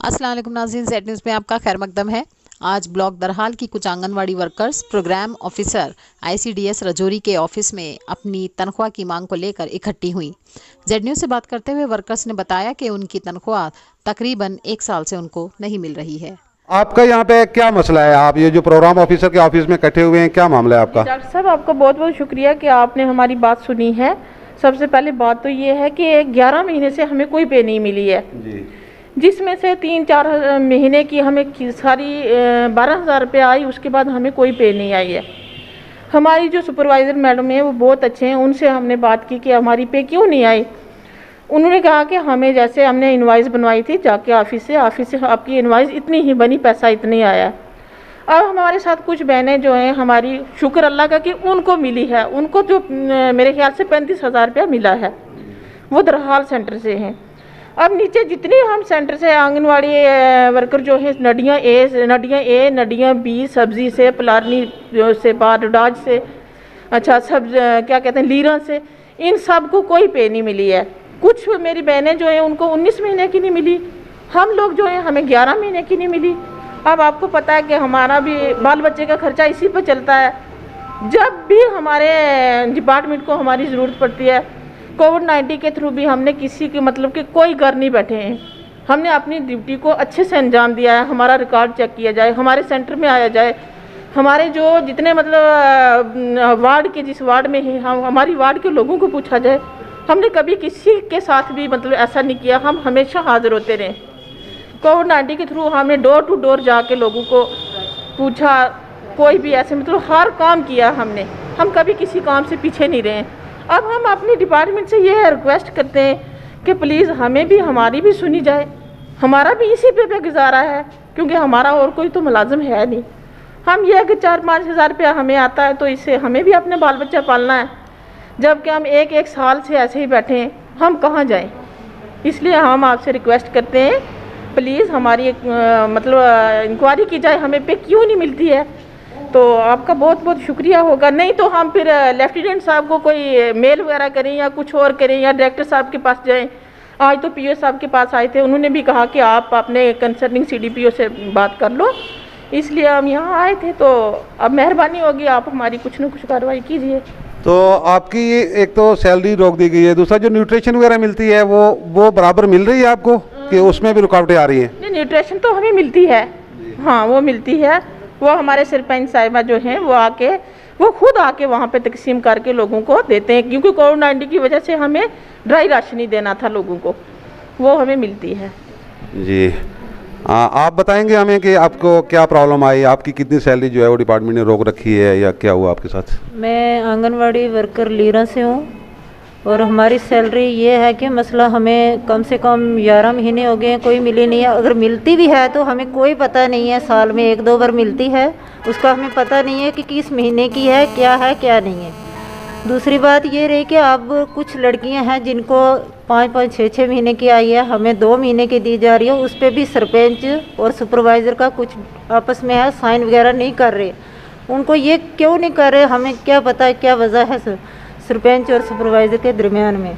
अस्सलाम वालेकुम नाज़रीन, ज़ेड न्यूज़ में आपका खैर मकदम है। आज ब्लॉक दरहाल की कुछ anganwadi workers programme officer ICDS Rajouri के ऑफिस में अपनी तनख्वाह की मांग को लेकर इकट्ठी हुई। ज़ेड न्यूज़ से बात करते हुए वर्कर्स ने बताया कि उनकी तनख्वाह तकरीबन 1 साल से उनको नहीं मिल रही है। आपका यहाँ पे क्या मसला है? आप ये जो प्रोग्राम ऑफिसर के ऑफिस में इकट्ठे हुए हैं, क्या मामला है आपका? डॉक्टर साहब, आपका बहुत बहुत शुक्रिया कि आपने हमारी बात सुनी है। सबसे पहले बात तो ये है कि 11 महीने से हमें कोई पे नहीं मिली है जी। जिसमें से 3-4 महीने की हमें सारी 12,000 रुपये आई। उसके बाद हमें कोई पे नहीं आई है। हमारी जो सुपरवाइज़र मैडम है वो बहुत अच्छे हैं। उनसे हमने बात की कि हमारी पे क्यों नहीं आई। उन्होंने कहा कि हमें, जैसे हमने इनवाइस बनवाई थी जाके ऑफिस से आपकी इनवाइस इतनी ही बनी, पैसा इतना ही आया। अब हमारे साथ कुछ बहनें जो हैं हमारी, शुक्र अल्लाह का कि उनको मिली है। उनको जो मेरे ख्याल से 35,000 रुपया मिला है, वो दरहाल सेंटर से हैं। अब नीचे जितनी हम सेंटर से आंगनवाड़ी वर्कर जो है, नडियाँ ए, नडियाँ बी, सब्जी से, पलारनी से, बारडाज से, अच्छा सब क्या कहते हैं, लीरा से, इन सब को कोई पे नहीं मिली है। कुछ मेरी बहनें जो हैं उनको 19 महीने की नहीं मिली। हम लोग जो हैं हमें 11 महीने की नहीं मिली। अब आपको पता है कि हमारा भी बाल बच्चे का खर्चा इसी पर चलता है। जब भी हमारे डिपार्टमेंट को हमारी ज़रूरत पड़ती है, कोविड-19 के थ्रू भी हमने किसी के मतलब कि कोई घर नहीं बैठे हैं। हमने अपनी ड्यूटी को अच्छे से अंजाम दिया है। हमारा रिकॉर्ड चेक किया जाए, हमारे सेंटर में आया जाए, हमारे जो जितने मतलब वार्ड के, जिस वार्ड में है, हम हमारी वार्ड के लोगों को पूछा जाए। हमने कभी किसी के साथ भी मतलब ऐसा नहीं किया। हम हमेशा हाजिर होते रहे। कोविड-19 के थ्रू हमने डोर टू डोर जाके लोगों को पूछा, कोई भी ऐसे मतलब हर काम किया हमने। हम कभी किसी काम से पीछे नहीं रहे। अब हम अपनी डिपार्टमेंट से ये रिक्वेस्ट करते हैं कि प्लीज़ हमें भी, हमारी भी सुनी जाए। हमारा भी इसी पे गुजारा है, क्योंकि हमारा और कोई तो मुलाजिम है नहीं। हम ये कि 4-5 हज़ार रुपया हमें आता है, तो इससे हमें भी अपने बाल बच्चा पालना है। जबकि हम एक साल से ऐसे ही बैठे हैं, हम कहाँ जाएं? इसलिए हम आपसे रिक्वेस्ट करते हैं, प्लीज़ हमारी मतलब इंक्वायरी की जाए, हमें पे क्यों नहीं मिलती है। तो आपका बहुत बहुत शुक्रिया होगा। नहीं तो हम फिर लेफ्टिनेंट साहब को कोई मेल वगैरह करें या कुछ और करें, या डायरेक्टर साहब के पास जाएं। आज तो पीओ साहब के पास आए थे, उन्होंने भी कहा कि आप अपने कंसर्निंग सीडीपीओ से बात कर लो। इसलिए हम यहाँ आए थे। तो अब मेहरबानी होगी, आप हमारी कुछ न कुछ कार्रवाई कीजिए। तो आपकी एक तो सैलरी रोक दी गई है, दूसरा जो न्यूट्रिशन वगैरह मिलती है वो बराबर मिल रही है आपको, कि उसमें भी रुकावटें आ रही हैं? नहीं, न्यूट्रिशन तो हमें मिलती है। हाँ, वो मिलती है। वो हमारे सरपंच साहिबा जो हैं वो खुद आके वहाँ पे तकसीम करके लोगों को देते हैं, क्योंकि कोविड-19 की वजह से हमें ड्राई राशन ही देना था लोगों को, वो हमें मिलती है। जी। आप बताएंगे हमें कि आपको क्या प्रॉब्लम आई, आपकी कितनी सैलरी जो है वो डिपार्टमेंट ने रोक रखी है, या क्या हुआ आपके साथ? मैं आंगनवाड़ी वर्कर लीरा से हूँ, और हमारी सैलरी ये है कि मसला, हमें कम से कम 11 महीने हो गए हैं, कोई मिली नहीं है। अगर मिलती भी है तो हमें कोई पता नहीं है। साल में 1-2 बार मिलती है, उसका हमें पता नहीं है कि किस महीने की है क्या नहीं है। दूसरी बात ये रही कि अब कुछ लड़कियां हैं जिनको 5-5, 6-6 महीने की आई है, हमें 2 महीने की दी जा रही है। उस पर भी सरपंच और सुपरवाइज़र का कुछ आपस में है, साइन वगैरह नहीं कर रहे। उनको ये क्यों नहीं कर रहे, हमें क्या पता है क्या वजह है सरपंच और सुपरवाइज़र के दरमियान में।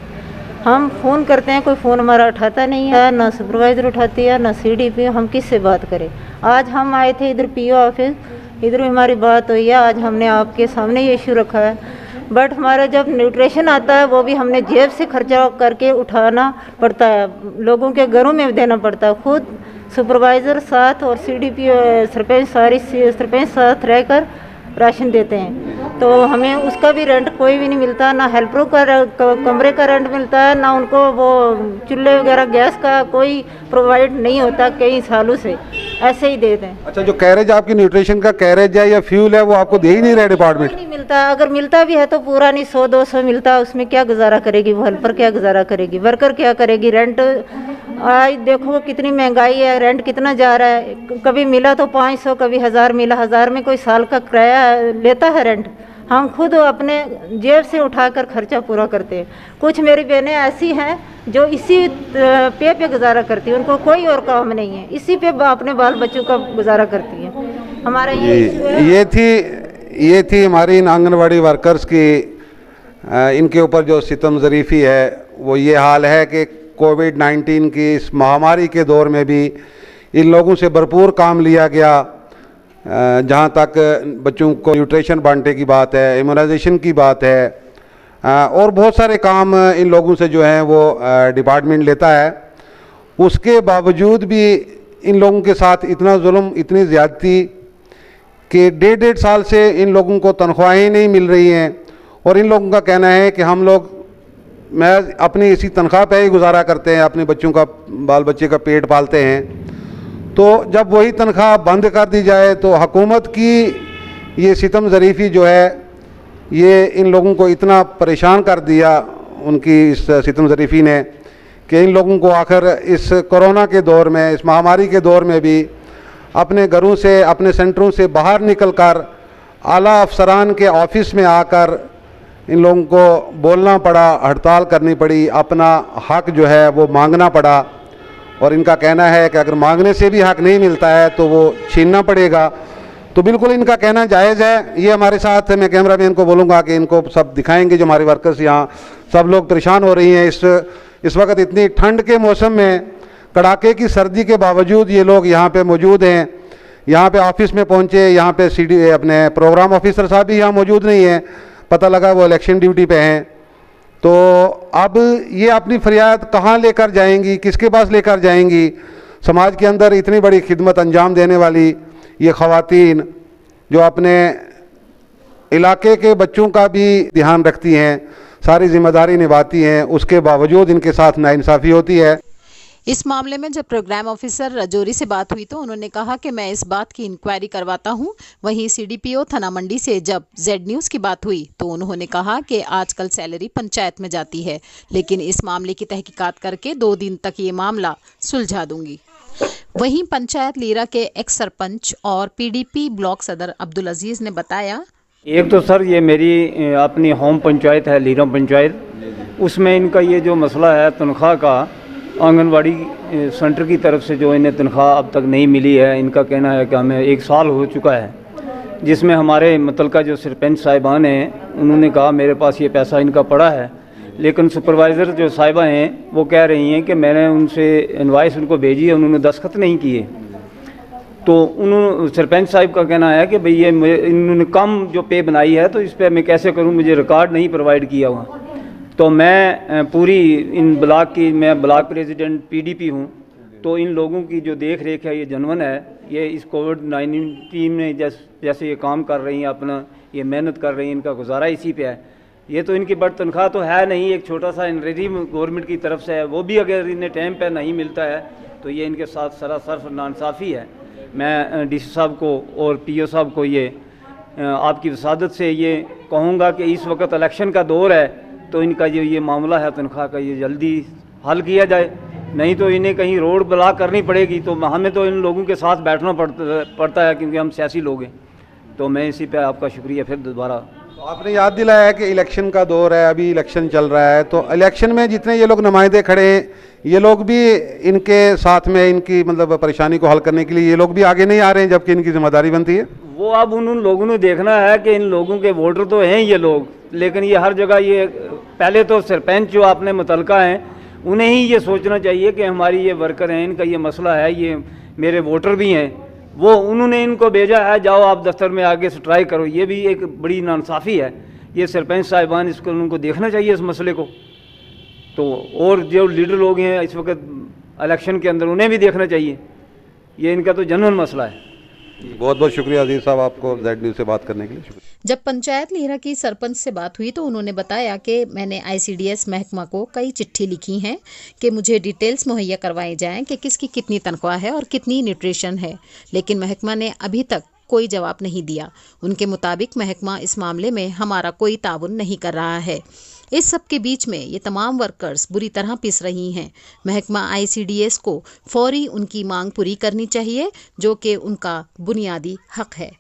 हम फ़ोन करते हैं, कोई फ़ोन हमारा उठाता नहीं है, ना सुपरवाइज़र उठाती है, ना सीडीपीओ। हम किससे बात करें? आज हम आए थे इधर पीओ ऑफिस, इधर भी हमारी बात हुई है। आज हमने आपके सामने ये इशू रखा है। बट हमारा जब न्यूट्रिशन आता है वो भी हमने जेब से खर्चा करके उठाना पड़ता है, लोगों के घरों में देना पड़ता है। खुद सुपरवाइज़र साथ और सीडीपीओ सरपंच साथ रहकर राशन देते हैं। तो हमें उसका भी रेंट कोई भी नहीं मिलता, ना हेल्परों का कमरे का रेंट मिलता है, ना उनको वो चूल्हे वगैरह गैस का कोई प्रोवाइड नहीं होता। कई सालों से ऐसे ही देते हैं। अच्छा, जो कैरेज आपकी न्यूट्रिशन का कैरेज है या फ्यूल है, वो आपको दे ही नहीं रहा डिपार्टमेंट? नहीं मिलता। अगर मिलता भी है तो पूरा नहीं, 100-200 मिलता। उसमें क्या गुजारा करेगी वो हेल्पर, क्या गुजारा करेगी वर्कर, क्या करेगी? रेंट आज देखो कितनी महंगाई है, रेंट कितना जा रहा है। कभी मिला तो 500, कभी 1000 मिला। 1000 में कोई साल का किराया लेता है रेंट? हम खुद अपने जेब से उठाकर खर्चा पूरा करते हैं। कुछ मेरी बहनें ऐसी हैं जो इसी पे गुजारा करती हैं, उनको कोई और काम नहीं है, इसी पे अपने बाल बच्चों का गुजारा करती हैं। हमारा ये थी हमारी इन आंगनवाड़ी वर्कर्स की, इनके ऊपर जो सितम ज़रीफ़ी है वो ये हाल है कि कोविड-19 की इस महामारी के दौर में भी इन लोगों से भरपूर काम लिया गया। जहाँ तक बच्चों को न्यूट्रिशन बांटने की बात है, इम्यूनाइजेशन की बात है, और बहुत सारे काम इन लोगों से जो हैं वो डिपार्टमेंट लेता है। उसके बावजूद भी इन लोगों के साथ इतना जुल्म, इतनी ज़्यादती कि 1.5 साल से इन लोगों को तनख्वाहें नहीं मिल रही हैं। और इन लोगों का कहना है कि हम लोग मैं अपनी इसी तनख्वाह पे ही गुजारा करते हैं, अपने बच्चों का, बाल बच्चे का पेट पालते हैं। तो जब वही तनख्वाह बंद कर दी जाए तो हुकूमत की ये सितम ज़रीफ़ी जो है ये इन लोगों को इतना परेशान कर दिया, उनकी इस सितम ज़रीफ़ी ने, कि इन लोगों को आखिर इस कोरोना के दौर में, इस महामारी के दौर में भी अपने घरों से, अपने सेंटरों से बाहर निकल कर आला अफसरान के ऑफिस में आकर इन लोगों को बोलना पड़ा, हड़ताल करनी पड़ी, अपना हक जो है वो मांगना पड़ा। और इनका कहना है कि अगर मांगने से भी हक नहीं मिलता है तो वो छीनना पड़ेगा। तो बिल्कुल इनका कहना जायज़ है। ये हमारे साथ, मैं कैमरामैन को बोलूँगा कि इनको सब दिखाएंगे, जो हमारे वर्कर्स यहाँ सब लोग परेशान हो रही हैं इस वक्त इतनी ठंड के मौसम में, कड़ाके की सर्दी के बावजूद ये लोग यहाँ पे मौजूद हैं। यहाँ पे ऑफिस में पहुँचे, यहाँ पे CD अपने प्रोग्राम ऑफिसर साहब भी यहाँ मौजूद नहीं हैं, पता लगा वो इलेक्शन ड्यूटी पे हैं। तो अब ये अपनी फरियाद कहाँ लेकर जाएंगी, किसके पास लेकर जाएंगी? समाज के अंदर इतनी बड़ी खिदमत अंजाम देने वाली ये ख़वातीन जो अपने इलाके के बच्चों का भी ध्यान रखती हैं, सारी जिम्मेदारी निभाती हैं, उसके बावजूद इनके साथ नाइंसाफ़ी होती है। इस मामले में जब प्रोग्राम ऑफिसर रजौरी से बात हुई तो उन्होंने कहा कि मैं इस बात की इंक्वायरी करवाता हूं। वहीं CDPO थाना मंडी से जब Z न्यूज़ की बात हुई तो उन्होंने कहा कि आजकल सैलरी पंचायत में जाती है, लेकिन इस मामले की तहकीकात करके 2 दिन तक ये मामला सुलझा दूंगी। वहीं पंचायत लीरा के एक्स सरपंच और PDP ब्लॉक सदर अब्दुल अजीज़ ने बताया, एक तो सर ये मेरी अपनी होम पंचायत है, लीरा पंचायत, उसमें इनका ये जो मसला है तनख्वाह का, आंगनवाड़ी सेंटर की तरफ से जो इन्हें तनख्वाह अब तक नहीं मिली है। इनका कहना है कि हमें 1 साल हो चुका है, जिसमें हमारे मुतलका जो सरपंच साहिबान हैं उन्होंने कहा मेरे पास ये पैसा इनका पड़ा है, लेकिन सुपरवाइज़र जो साहिबा हैं वो कह रही हैं कि मैंने उनसे इनवाइस उनको भेजी है, उन्होंने दस्तखत नहीं किए। तो उन्होंने, सरपंच साहिब का कहना है कि भाई ये इन्होंने कम जो पे बनाई है तो इस पर मैं कैसे करूं, मुझे रिकॉर्ड नहीं प्रोवाइड किया हुआ। तो मैं पूरी इन ब्लॉक की, मैं ब्लॉक प्रेसिडेंट PDP हूं, तो इन लोगों की जो देख रेख है ये जनवन है। ये इस कोविड-19 में जैसे ये काम कर रही हैं, अपना ये मेहनत कर रही हैं, इनका गुजारा इसी पे है। ये तो इनकी बड़ी तनख्वाह तो है नहीं, एक छोटा सा इनरेजिम गवर्नमेंट की तरफ से है, वो भी अगर इन्हें टाइम पर नहीं मिलता है तो ये इनके साथ सरासर नाइंसाफ़ी है। मैं DC साहब को और PO साहब को ये आपकी वसादत से ये कहूँगा कि इस वक्त इलेक्शन का दौर है, तो इनका जो ये मामला है तनख्वाह का ये जल्दी हल किया जाए, नहीं तो इन्हें कहीं रोड ब्लॉक करनी पड़ेगी। तो हमें तो इन लोगों के साथ बैठना पड़ता है क्योंकि हम सियासी लोग हैं। तो मैं इसी पे आपका शुक्रिया फिर दोबारा। तो आपने याद दिलाया है कि इलेक्शन का दौर है, अभी इलेक्शन चल रहा है, तो इलेक्शन में जितने ये लोग नुमाइंदे खड़े हैं ये लोग भी इनके साथ में, इनकी मतलब परेशानी को हल करने के लिए ये लोग भी आगे नहीं आ रहे हैं, जबकि इनकी जिम्मेदारी बनती है। वो अब उन लोगों ने देखना है कि इन लोगों के वोटर तो हैं ये लोग, लेकिन ये हर जगह ये, पहले तो सरपंच जो अपने मुतलका हैं उन्हें ही ये सोचना चाहिए कि हमारी ये वर्कर हैं, इनका ये मसला है, ये मेरे वोटर भी हैं, वो उन्होंने इनको भेजा है जाओ आप दफ्तर में आगे स्ट्राइक करो। ये भी एक बड़ी नाइंसाफ़ी है। ये सरपंच साहिबान इसको उनको देखना चाहिए इस मसले को। तो और जो लीडर लोग हैं इस वक्त इलेक्शन के अंदर उन्हें भी देखना चाहिए, ये इनका तो जनरल मसला है। बहुत बहुत शुक्रिया अजीज साहब, आपको Z न्यूज़ से बात करने के लिए शुक्रिया। जब पंचायत लीरा की सरपंच से बात हुई तो उन्होंने बताया कि मैंने ICDS महकमा को कई चिट्ठी लिखी हैं कि मुझे डिटेल्स मुहैया करवाई जाएं कि किसकी कितनी तनख्वाह है और कितनी न्यूट्रिशन है, लेकिन महकमा ने अभी तक कोई जवाब नहीं दिया। उनके मुताबिक महकमा इस मामले में हमारा कोई ताउन नहीं कर रहा है। इस सब के बीच में ये तमाम वर्कर्स बुरी तरह पिस रही हैं। महकमा ICDS को फौरी उनकी मांग पूरी करनी चाहिए, जो कि उनका बुनियादी हक है।